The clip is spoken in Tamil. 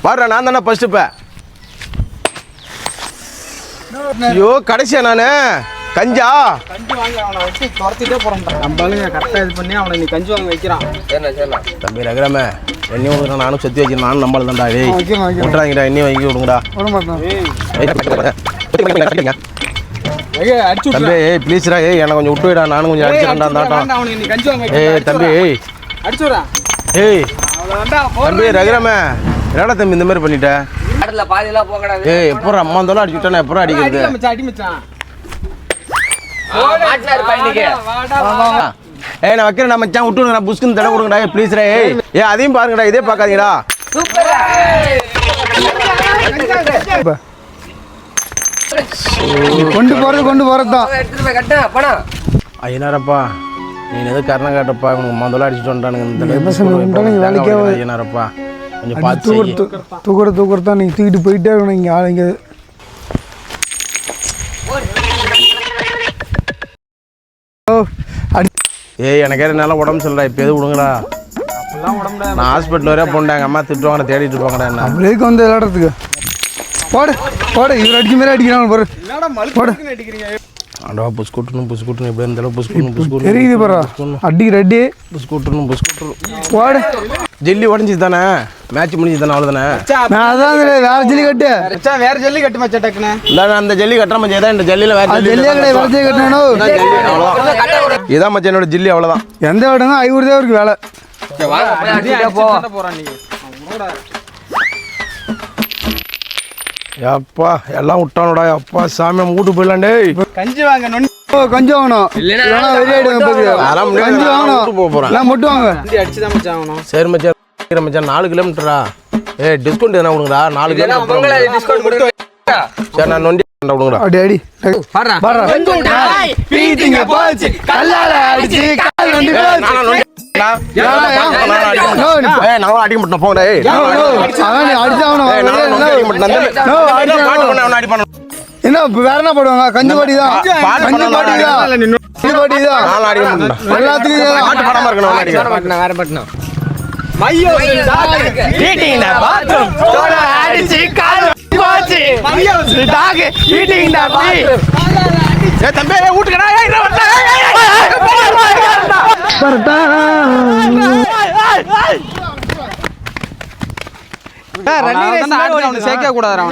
பாரு நான் தானே ஃபர்ஸ்ட் இப்போ. ஐயோ கடைசியா நானு கஞ்சா கஞ்சி வாங்கி அவனை வச்சு துரத்திட்டே போறான். நம்மளுங்க கரெக்டாக இது பண்ணி அவனை நீ கஞ்சி வாங்க வைக்கிறான். தம்பி ரகுராமே எண்ணெய் விடுங்க, நானும் சுற்றி வச்சு நானும் நம்பல தான்டா. டேய் விட்டுறாங்கடா, எண்ணெய் வாங்கி விடுங்கடா. தம்பி ஏய் ப்ளீஸ்ரா, ஏய் எனக்கு கொஞ்சம் விட்டு விடா, நானும் கொஞ்சம் அடிச்சிடா தாட்டம். ஏய் தம்பி ஏய் அடிச்சுடா. ஏய் தம்பி ரகுராமே என்னடா தம்பி இந்த மாதிரி பண்ணிட்ட? ஏய் எப்போ அம்மா இருந்தாலும் அடிச்சு விட்டா, நான் எப்போ அடிக்கிறது? ஏய் நான் வைக்கிறேன், நான் மச்சான் விட்டு விடுங்கடா, புஷ்குன்னு தடவை கொடுங்கடா. ஏய் ப்ளீஸ்ரா, ஏய் ஏ அதையும் பாருங்கடா, இதே பார்க்காதீங்கடா. கொண்டு போறது தான். ஐயனாரப்பா நீ எது கரணம் காட்டப்பா, இவனுக்கு முதல்ல அடிச்சுட்டு வந்துட்டானுங்க. ஐயனாரப்பா கொஞ்சம் பார்த்து தூக்குறதா நீங்க தூக்கிட்டு போயிட்டே இருக்கணும். இங்க ஆளுங்க ஏய் எனக்கு நல்லா உடம்பு சொல்றா, இப்போ எது விடுங்கடா. நான் ஹாஸ்பிட்டல் வரையா போனேன், எங்கள் அம்மா திட்டுவாங்க, தேடிட்டு இருப்பாங்கடா. என்ன அப்படியே வந்து விளையாடுறதுக்கு போடு இவர் அடிக்க மாதிரி அடிக்கிறாங்க பாரு. போடு ஆண்டவா புஸ்கூட்டணும் எப்படி இருந்தாலும் புஸ்கூட்டணும் தெரியுது பாரு, அடிக்கிற அடி புஸ்கூட்டணும் போடு. ஜெல்லி உடஞ்சி தானே, மேட்ச் முடிஞ்சு தானே, அவ்வளோதானே. அதான் வேற ஜல்லி கட்டு, வேற ஜல்லி கட்டு மச்சா டக்குன்னு. இல்லை நான் அந்த ஜல்லி கட்டுற மச்சா, இதான் இந்த ஜல்லியில் வேற ஜல்லியே கிடையாது, வேற ஜல்லி கட்டணும். இதான் மச்சா என்னோட ஜல்லி, அவ்வளோதான். எந்த விடங்க ஐநூறு தான் இருக்கு வேலை. அப்பா எல்லாம் விட்டானோடா, அப்பா சாமி மூட்டு போயிடலாண்டே. கஞ்சி வாங்க, கஞ்சி வாங்கணும். கஞ்சி வாங்கணும், மட்டும் வாங்க. சரி மச்சான் மச்சான் 4 கிலோமீட்டரா. ஏ டிஸ்கவுண்ட் எதனா கொடுங்கடா, 4 கிலோமீட்டர். சரி நான் நொண்டி விடுங்கடா. அடி அடி அடிக்க மாட்டேன் போங்கடா. என்ன வேற என்ன போடுவாங்க? கஞ்சி பாட்டி தான், எல்லாத்துக்கும் சேர்க்க கூடாது.